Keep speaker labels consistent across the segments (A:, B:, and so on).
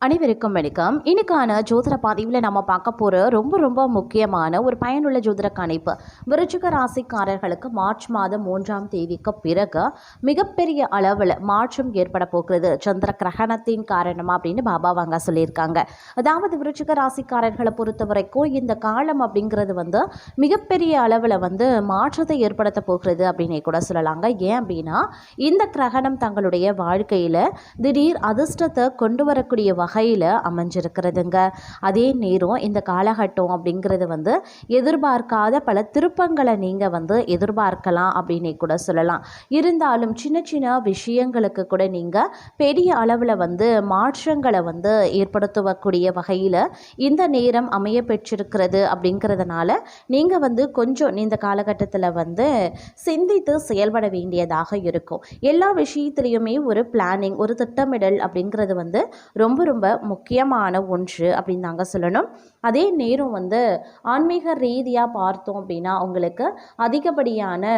A: அனைவருக்கும் வணக்கம். இன்னைக்கான ஜோதிட பதிவில் நம்ம பார்க்க போகிற ரொம்ப முக்கியமான ஒரு பயனுள்ள ஜோதிட கணிப்பு. விருச்சிக ராசிக்காரர்களுக்கு மார்ச் மாதம் 3ஆம் தேதிக்கு பிறகு மிகப்பெரிய அளவில் மாற்றம் ஏற்பட போகிறது சந்திர கிரகணத்தின் காரணமாக அப்படின்னு பாபா வாங்க சொல்லியிருக்காங்க. அதாவது விருச்சிக ராசிக்காரர்களை பொறுத்த வரைக்கும் இந்த காலம் அப்படிங்கிறது மிகப்பெரிய அளவில் மாற்றத்தை ஏற்படுத்த போகிறது அப்படின்னே கூட சொல்லலாங்க. ஏன் அப்படின்னா இந்த கிரகணம் தங்களுடைய வாழ்க்கையில் திடீர் அதிர்ஷ்டத்தை கொண்டு வரக்கூடிய வகையில் அமைஞ்சிருக்கிறதுங்க. அதே நேரம் இந்த காலகட்டம் அப்படிங்கிறது எதிர்பார்க்காத பல திருப்பங்களை நீங்கள் எதிர்பார்க்கலாம் அப்படின்னே கூட சொல்லலாம். இருந்தாலும் சின்ன சின்ன விஷயங்களுக்கு கூட நீங்கள் பெரிய அளவில் மாற்றங்களை ஏற்படுத்தக்கூடிய வகையில் இந்த நேரம் அமைய பெற்றிருக்கிறது. அப்படிங்கிறதுனால நீங்கள் கொஞ்சம் இந்த காலகட்டத்தில் சிந்தித்து செயல்பட வேண்டியதாக இருக்கும். எல்லா விஷயத்திலையுமே ஒரு பிளானிங், ஒரு திட்டமிடல் அப்படிங்கிறது ரொம்ப முக்கியமான ஒன்று அப்படின்னு தாங்க சொல்லணும். அதே நேரம் ஆன்மீக ரீதியாக பார்த்தோம் அப்படின்னா உங்களுக்கு அதிகப்படியான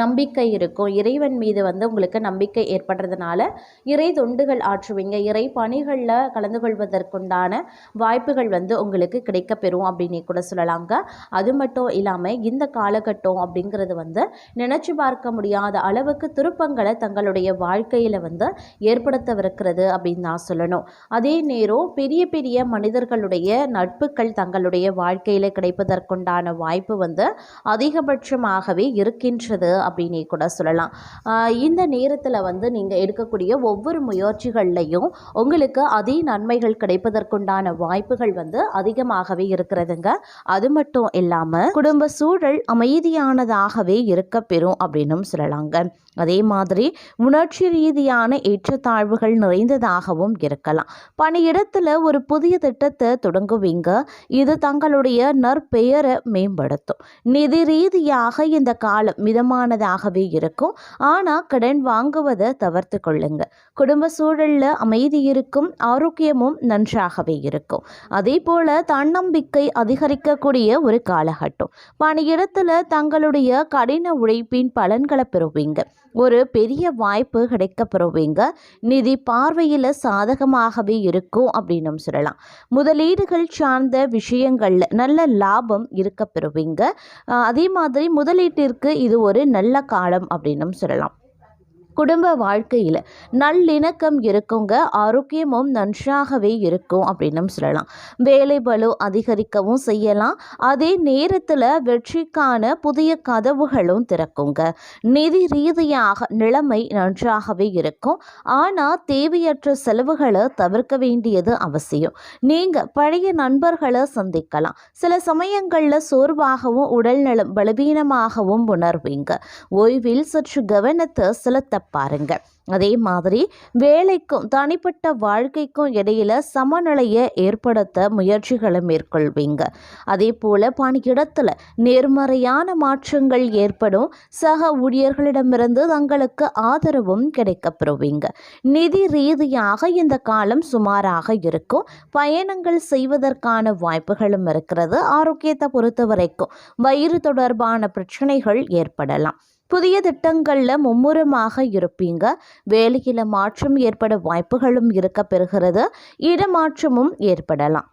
A: நம்பிக்கை இருக்கும். இறைவன் மீது உங்களுக்கு நம்பிக்கை ஏற்படுறதுனால இறை தொண்டுகள் ஆற்றுவீங்க. இறை பணிகளில் கலந்து கொள்வதற்குண்டான வாய்ப்புகள் உங்களுக்கு கிடைக்கப்பெறும் அப்படின்னு கூட சொல்லலாங்க. அது மட்டும் இல்லாமல் இந்த காலகட்டம் அப்படிங்கிறது நினச்சி பார்க்க முடியாத அளவுக்கு திருப்பங்களை தங்களுடைய வாழ்க்கையில் ஏற்படுத்தவிருக்கிறது அப்படின்னு நான் சொல்லணும். அதே நேரம் பெரிய பெரிய மனிதர்களுடைய நட்புகள் தங்களுடைய வாழ்க்கையில் கிடைப்பதற்குண்டான வாய்ப்பு அதிகபட்சமாகவே இருக்கின்றது அப்படின்னே கூட சொல்லலாம். இந்த நேரத்தில் நீங்கள் எடுக்கக்கூடிய ஒவ்வொரு முயற்சிகள்லையும் உங்களுக்கு அதே நன்மைகள் கிடைப்பதற்குண்டான வாய்ப்புகள் அதிகமாகவே இருக்கிறதுங்க. அது மட்டும் இல்லாமல் குடும்ப சூழல் அமைதியானதாகவே இருக்க பெறும் அப்படின்னும் சொல்லலாங்க. அதே மாதிரி உணர்ச்சி ரீதியான ஏற்றத்தாழ்வுகள் நிறைந்ததாகவும் இருக்கலாம். பணியிடத்தில் ஒரு புதிய திட்டத்தை தொடங்குவீங்க. இது தங்களுடைய நற்பெயரை மேம்படுத்தும். நிதி ரீதியாக இந்த காலம் மிதமானதாகவே இருக்கும். ஆனால் கடன் வாங்குவதை தவிர்த்து கொள்ளுங்க. குடும்ப சூழலில் அமைதி இருக்கும், ஆரோக்கியமும் நன்றாகவே இருக்கும். அதே போல தன்னம்பிக்கை அதிகரிக்கக்கூடிய ஒரு காலகட்டம். பணியிடத்தில் தங்களுடைய கடின உழைப்பின் பலன்களை பெறுவீங்க. ஒரு பெரிய வாய்ப்பு கிடைக்கப்பெறுவீங்க. நிதி பார்வையில் சாதகமாகவே இருக்கும் அப்படின்னு சொல்லலாம். முதலீடுகள் சார்ந்த விஷயங்களில் நல்ல லாபம் இருக்கப்பெறுவீங்க. அதே மாதிரி முதலீட்டிற்கு இது ஒரு நல்ல காலம் அப்படின்னு சொல்லலாம். குடும்ப வாழ்க்கையில் நல்லிணக்கம் இருக்குங்க. ஆரோக்கியமும் நன்றாகவே இருக்கும் அப்படின்னு சொல்லலாம். வேலை பளு அதிகரிக்கவும் செய்யலாம். அதே நேரத்தில் வெற்றிக்கான புதிய கதவுகளும் திறக்குங்க. நிதி ரீதியாக நிலைமை நன்றாகவே இருக்கும். ஆனால் தேவையற்ற செலவுகளை தவிர்க்க வேண்டியது அவசியம். நீங்கள் பழைய நண்பர்களை சந்திக்கலாம். சில சமயங்களில் சோர்வாகவும் உடல்நலம் பலவீனமாகவும் உணர்வீங்க. ஓய்வில் சற்று கவனத்தை செலுத்த பாருங்க. அதே மாதிரி வேலைக்கும் தனிப்பட்ட வாழ்க்கைக்கும் இடையில சமநிலையை ஏற்படுத்த முயற்சிகளை மேற்கொள்வீங்க. அதே போல பணியிடத்துல நேர்மறையான மாற்றங்கள் ஏற்படும். சக ஊழியர்களிடமிருந்து தங்களுக்கு ஆதரவும் கிடைக்கப்பெறுவீங்க. நிதி ரீதியாக இந்த காலம் சுமாராக இருக்கும். பயணங்கள் செய்வதற்கான வாய்ப்புகளும் இருக்கிறது. ஆரோக்கியத்தை பொறுத்த வரைக்கும் வயிறு தொடர்பான பிரச்சனைகள் ஏற்படலாம். புதிய திட்டங்களில் மும்முரமாக இருப்பீங்க. வேலையில் மாற்றம் ஏற்பட வாய்ப்புகளும் இருக்க பெறுகிறது. இடமாற்றமும் ஏற்படலாம்.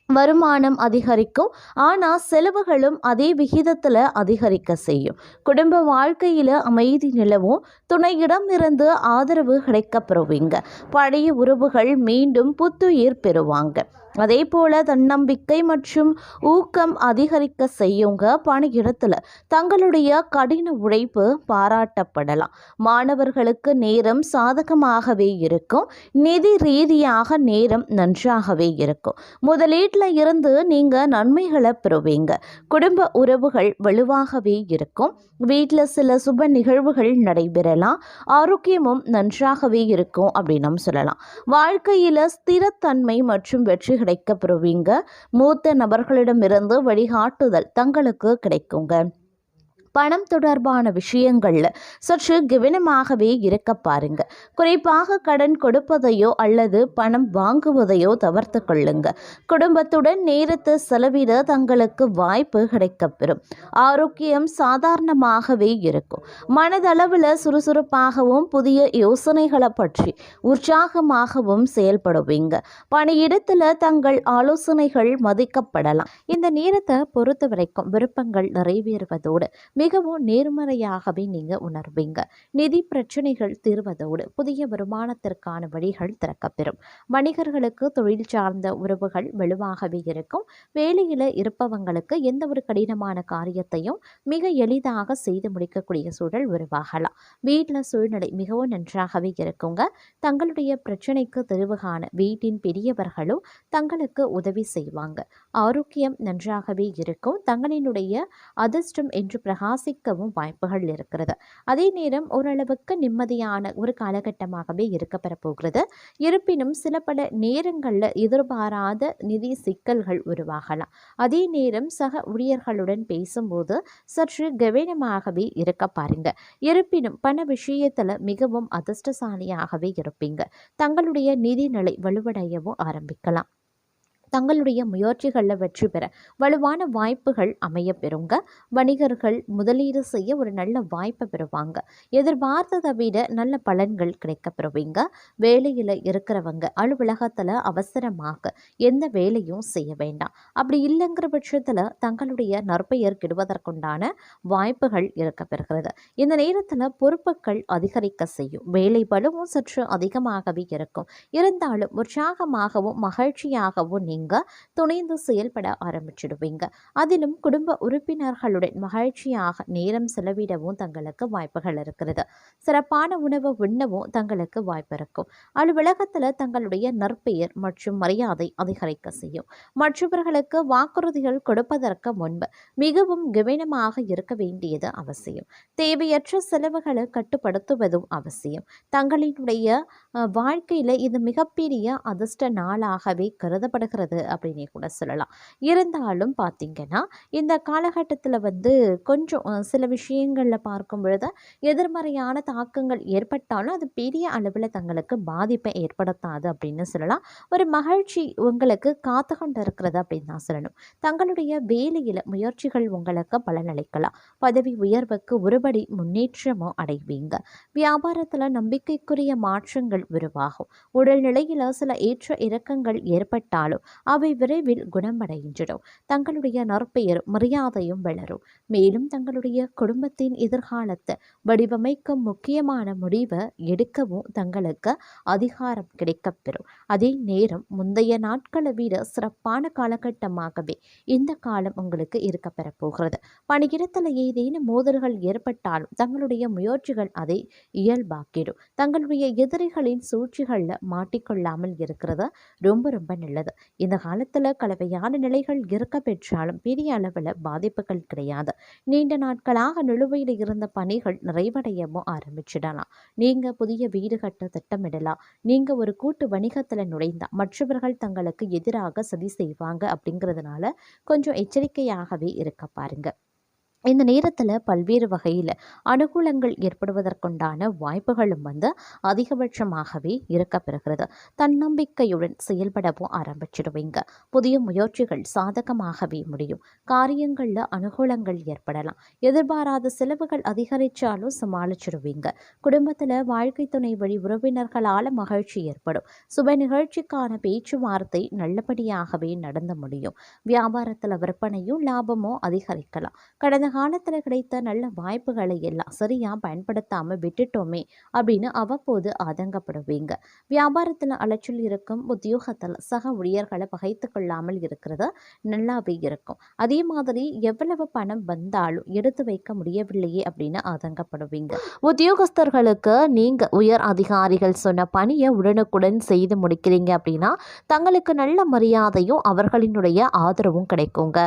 A: வருமானம் அதிகரிக்கும். ஆனால் செலவுகளும் அதே விகிதத்தில் அதிகரிக்க செய்யும். குடும்ப வாழ்க்கையில் அமைதி நிலவும். துணையிடம் இருந்து ஆதரவு கிடைக்கப்பெறுவீங்க. பழைய உறவுகள் மீண்டும் புத்துயிர் பெறுவாங்க. அதே போல தன்னம்பிக்கை மற்றும் ஊக்கம் அதிகரிக்க செய்யுங்க. பணியிடத்தில் தங்களுடைய கடின உழைப்பு பாராட்டப்படலாம். மாணவர்களுக்கு நேரம் சாதகமாகவே இருக்கும். நிதி ரீதியாக நேரம் நன்றாகவே இருக்கும். முதலீட்டில் இருந்து நீங்கள் நன்மைகளை பெறுவீங்க. குடும்ப உறவுகள் வலுவாகவே இருக்கும். வீட்டில் சில சுப நிகழ்வுகள் நடைபெறலாம். ஆரோக்கியமும் நன்றாகவே இருக்கும் அப்படின்னு சொல்லலாம். வாழ்க்கையில் ஸ்திரத்தன்மை மற்றும் வெற்றி கிடைக்கப்பெறுவீங்க. மூத்த நபர்களிடமிருந்து வழிகாட்டுதல் தங்களுக்கு கிடைக்குங்க. பணம் தொடர்பான விஷயங்கள்ல சற்று கவனமாகவே இருக்க பாருங்க. குறிப்பாக கடன் கொடுப்பதையோ அல்லது பணம் வாங்குவதையோ தவிர்த்து கொள்ளுங்க. குடும்பத்துடன் நேரத்தை செலவிட தங்களுக்கு வாய்ப்பு கிடைக்கப்பெறும். ஆரோக்கியம் சாதாரணமாகவே இருக்கும். மனதளவில் சுறுசுறுப்பாகவும் புதிய யோசனைகளை பற்றி உற்சாகமாகவும் செயல்படுவீங்க. பணியிடத்தில் தங்கள் ஆலோசனைகள் மதிக்கப்படலாம். இந்த நேரத்தை பொறுத்த வரைக்கும் விருப்பங்கள் நிறைவேறுவதோடு மிகவும் நேர்மறையாகவே நீங்க உணர்வீங்க. நிதி பிரச்சனைகள் தீர்வதோடு புதிய வருமானத்திற்கான வழிகள் திறக்கப்பெறும். வணிகர்களுக்கு தொழில் சார்ந்த உறவுகள் வலுவாகவே இருக்கும். வேலையில் இருப்பவங்களுக்கு எந்த ஒரு கடினமான காரியத்தையும் மிக எளிதாக செய்து முடிக்கக்கூடிய சூழல் உருவாகலாம். வீட்டில் சூழ்நிலை மிகவும் நன்றாகவே இருக்குங்க. தங்களுடைய பிரச்சனைக்கு தீர்வு காண வீட்டின் பெரியவர்களும் தங்களுக்கு உதவி செய்வாங்க. ஆரோக்கியம் நன்றாகவே இருக்கும். தங்களினுடைய அதிர்ஷ்டம் என்று பிரகாசிக்கவும் வாய்ப்புகள் இருக்கிறது. அதே நேரம் ஓரளவுக்கு நிம்மதியான ஒரு காலகட்டமாகவே இருக்கப்பெற போகிறது. இருப்பினும் சில பல நேரங்களில் எதிர்பாராத நிதி சிக்கல்கள் உருவாகலாம். அதே நேரம் சக ஊழியர்களுடன் பேசும்போது சற்று கவனமாகவே இருக்க பாருங்க. இருப்பினும் பண விஷயத்தில் மிகவும் அதிர்ஷ்டசாலியாகவே இருப்பீங்க. தங்களுடைய நிதிநிலை வலுவடையவும் ஆரம்பிக்கலாம். தங்களுடைய முயற்சிகளில் வெற்றி பெற வலுவான வாய்ப்புகள் அமைய பெறுங்க. வணிகர்கள் முதலீடு செய்ய ஒரு நல்ல வாய்ப்பை பெறுவாங்க. எதிர்பார்த்ததை விட நல்ல பலன்கள் கிடைக்க பெறுவீங்க. வேலையில் இருக்கிறவங்க அலுவலகத்தில் அவசரமாக எந்த வேலையும் செய்ய வேண்டாம். அப்படி இல்லைங்கிற பட்சத்தில் தங்களுடைய நற்பெயர் கெடுவதற்குண்டான வாய்ப்புகள் இருக்க பெறுகிறது. இந்த நேரத்தில் பொறுப்புகள் அதிகரிக்க செய்யும். வேலை பளுவும் சற்று அதிகமாகவே இருக்கும். இருந்தாலும் உற்சாகமாகவும் மகிழ்ச்சியாகவும் நீங்க துணிந்து செயல்பட ஆரம்பிச்சிடுவீங்க. அதிலும் குடும்ப உறுப்பினர்களுடன் மகிழ்ச்சியாக நேரம் செலவிடவும் தங்களுக்கு வாய்ப்புகள் இருக்கிறது. சிறப்பான உணவு உண்ணவும் தங்களுக்கு வாய்ப்பு இருக்கும். அலுவலகத்தில் தங்களுடைய நற்பெயர் மற்றும் மரியாதை அதிகரிக்க செய்யும். மற்றவர்களுக்கு வாக்குறுதிகள் கொடுப்பதற்கு முன்பு மிகவும் கவனமாக இருக்க வேண்டியது அவசியம். தேவையற்ற செலவுகளை கட்டுப்படுத்துவதும் அவசியம். தங்களினுடைய வாழ்க்கையில் இது மிகப்பெரிய அதிர்ஷ்ட நாளாகவே கருதப்படுகிறது அப்படின்னே கூட சொல்லலாம். இருந்தாலும் பார்த்தீங்கன்னா இந்த காலகட்டத்தில் கொஞ்சம் சில விஷயங்களில் பார்க்கும் பொழுது எதிர்மறையான தாக்கங்கள் ஏற்பட்டாலும் அது பெரிய அளவில் தங்களுக்கு பாதிப்பை ஏற்படுத்தாது அப்படின்னு சொல்லலாம். ஒரு மகிழ்ச்சி உங்களுக்கு காத்து கொண்டு இருக்கிறது அப்படின்னு தான் சொல்லணும். தங்களுடைய வேலையில் முயற்சிகள் உங்களுக்கு பலனளிக்கலாம். பதவி உயர்வுக்கு ஒருபடி முன்னேற்றமும் அடைவீங்க. வியாபாரத்தில் நம்பிக்கைக்குரிய மாற்றங்கள் உருவாகும். உடல்நிலையில் சில ஏற்ற இறக்கங்கள் ஏற்பட்டாலும் அவை விரைவில் குணமடைகின்றன. தங்களுடைய நற்பெயர் மரியாதையும் வளரும். மேலும் தங்களுடைய குடும்பத்தின் எதிர்காலத்தை வடிவமைக்கும் முக்கியமான முடிவை எடுக்கவும் தங்களுக்கு அதிகாரம் கிடைக்கப்பெறும். அதே நேரம் முந்தைய நாட்களை விட சிறப்பான காலகட்டமாகவே இந்த காலம் உங்களுக்கு இருக்கப்பெற போகிறது. பணியிடத்தில் ஏதேனும் மோதல்கள் ஏற்பட்டாலும் தங்களுடைய முயற்சிகள் அதை இயல்பாக்கிடும். தங்களுடைய எதிரிகளின் சூழ்ச்சிகளில் மாட்டிக்கொள்ளாமல் இருக்கிறது ரொம்ப ரொம்ப நல்லது. இந்த காலத்தில் கலவையான நிலைகள் இருக்க பெற்றாலும் பெரிய அளவில் பாதிப்புகள் கிடையாது. நீண்ட நாட்களாக நிலுவையில் இருந்த பணிகள் நிறைவடையவும் ஆரம்பிச்சிடலாம். நீங்கள் புதிய வீடு கட்ட திட்டமிடலாம். நீங்கள் ஒரு கூட்டு வணிகத்தில் நுழைந்தால் மற்றவர்கள் தங்களுக்கு எதிராக சதி செய்வாங்க. அப்படிங்கிறதுனால கொஞ்சம் எச்சரிக்கையாகவே இருக்க பாருங்க. இந்த நேரத்தில் பல்வேறு வகையில் அனுகூலங்கள் ஏற்படுவதற்குண்டான வாய்ப்புகளும் அதிகபட்சமாகவே இருக்கப்பெறுகிறது. தன்னம்பிக்கையுடன் செயல்படவும் ஆரம்பிச்சிடுவீங்க. புதிய முயற்சிகள் சாதகமாகவே முடியும். காரியங்களில் அனுகூலங்கள் ஏற்படலாம். எதிர்பாராத செலவுகள் அதிகரித்தாலும் சமாளிச்சிடுவீங்க. குடும்பத்தில் வாழ்க்கை துணை வழி உறவினர்களால் மகிழ்ச்சி ஏற்படும். சுப நிகழ்ச்சிக்கான பேச்சுவார்த்தை நல்லபடியாகவே நடந்து முடியும். வியாபாரத்தில் விற்பனையும் லாபமும் அதிகரிக்கலாம். கடந்த காலத்தில் கிடைத்த நல்ல வாய்ப்புகளை எல்லாம் சரியாக பயன்படுத்தாமல் விட்டுட்டோமே அப்படின்னு அவ்வப்போது ஆதங்கப்படுவீங்க. வியாபாரத்தில் அலைச்சல் இருக்கும். உத்தியோகத்தில் சக ஊழியர்களை பகைத்து கொள்ளாமல் இருக்கிறது நல்லாவே இருக்கும். அதே மாதிரி எவ்வளவு பணம் வந்தாலும் எடுத்து வைக்க முடியவில்லையே அப்படின்னு ஆதங்கப்படுவீங்க. உத்தியோகஸ்தர்களுக்கு நீங்கள் உயர் அதிகாரிகள் சொன்ன பணியை உடனுக்குடன் செய்து முடிக்கிறீங்க அப்படின்னா தங்களுக்கு நல்ல மரியாதையும் அவர்களினுடைய ஆதரவும் கிடைக்குங்க.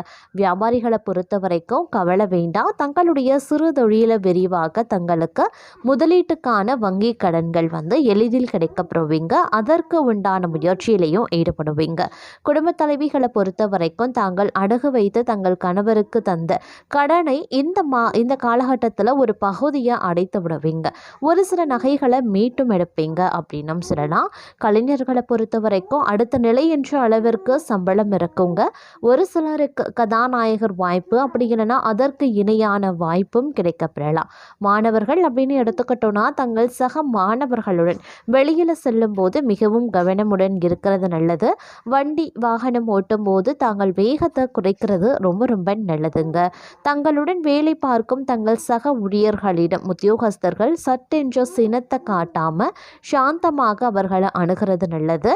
A: வியாபாரிகளை பொறுத்த வரைக்கும் கவலை வேண்டாம். தங்களுடைய சிறு தொழிலை விரிவாக்க தங்களுக்கு முதலீட்டுக்கான வங்கி கடன்கள் எளிதில் கிடைக்கப்பெறுவீங்க. அதற்கு உண்டான முயற்சியிலையும் ஈடுபடுவீங்க. குடும்ப தலைவிகளை பொறுத்த வரைக்கும் தாங்கள் அடகு வைத்து தங்கள் கணவருக்கு தந்த கடனை இந்த காலகட்டத்தில் ஒரு பகுதியை அடைத்து விடுவீங்க. ஒரு சில நகைகளை மீட்டும் எடுப்பீங்க அப்படின்னும் சொல்லலாம். கலைஞர்களை பொறுத்த வரைக்கும் அடுத்த நிலை என்ற அளவிற்கு சம்பளம் இருக்குங்க. ஒரு சிலருக்கு கதாநாயகர் வாய்ப்பு, அப்படி இல்லைன்னா அதற்கு இணையான வாய்ப்பும் கிடைக்கப்பெறலாம். மாணவர்கள் அப்படின்னு எடுத்துக்கிட்டோன்னா தங்கள் சக மாணவர்களுடன் வெளியில் செல்லும் போது மிகவும் கவனமுடன் இருக்கிறது நல்லது. வண்டி வாகனம் ஓட்டும் போது தாங்கள் வேகத்தை குறைக்கிறது ரொம்ப ரொம்ப நல்லதுங்க. தங்களுடன் வேலை பார்க்கும் தங்கள் சக ஊழியர்களிடம் உத்தியோகஸ்தர்கள் சட்டென்ற சினத்தை காட்டாம சாந்தமாக அவர்களை அணுகிறது நல்லது.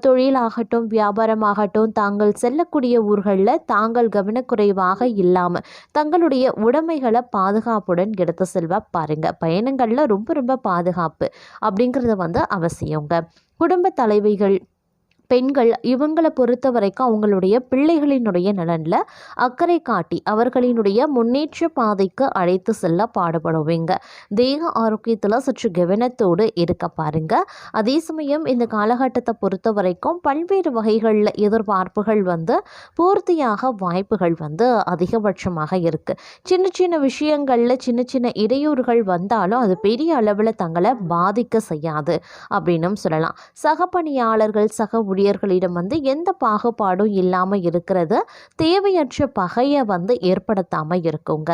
A: தொழிலாகட்டும் வியாபாரமாகட்டும் தாங்கள் செல்லக்கூடிய ஊர்களில் தாங்கள் கவனக்குறைவாக இல்லாமல் தங்களுடைய உடைமைகளை பாதுகாப்புடன் எடுத்து செல்வ பாருங்க. பயணங்களில் ரொம்ப ரொம்ப பாதுகாப்பு அப்படிங்கிறது அவசியங்க. குடும்ப தலைவிகள் பெண்கள் இவங்களை பொறுத்த வரைக்கும் அவங்களுடைய பிள்ளைகளினுடைய நலனில் அக்கறை காட்டி அவர்களினுடைய முன்னேற்ற பாதைக்கு அழைத்து செல்ல பாடுபடுவீங்க. தேக ஆரோக்கியத்தில் சற்று கவனத்தோடு இருக்க பாருங்க. அதே சமயம் இந்த காலகட்டத்தை பொறுத்த வரைக்கும் பல்வேறு வகைகளில் எதிர்பார்ப்புகள் பூர்த்தியாக வாய்ப்புகள் அதிகபட்சமாக இருக்குது. சின்ன சின்ன விஷயங்களில் சின்ன சின்ன இடையூறுகள் வந்தாலும் அது பெரிய அளவில் தங்களை பாதிக்க செய்யாது அப்படின்னும் சொல்லலாம். சக பணியாளர்கள் சக ஊழியர்களிடம் எந்த பாகுபாடும் இல்லாமல் இருக்கிறது தேவையற்ற பகையை ஏற்படுத்தாமல் இருக்குங்க.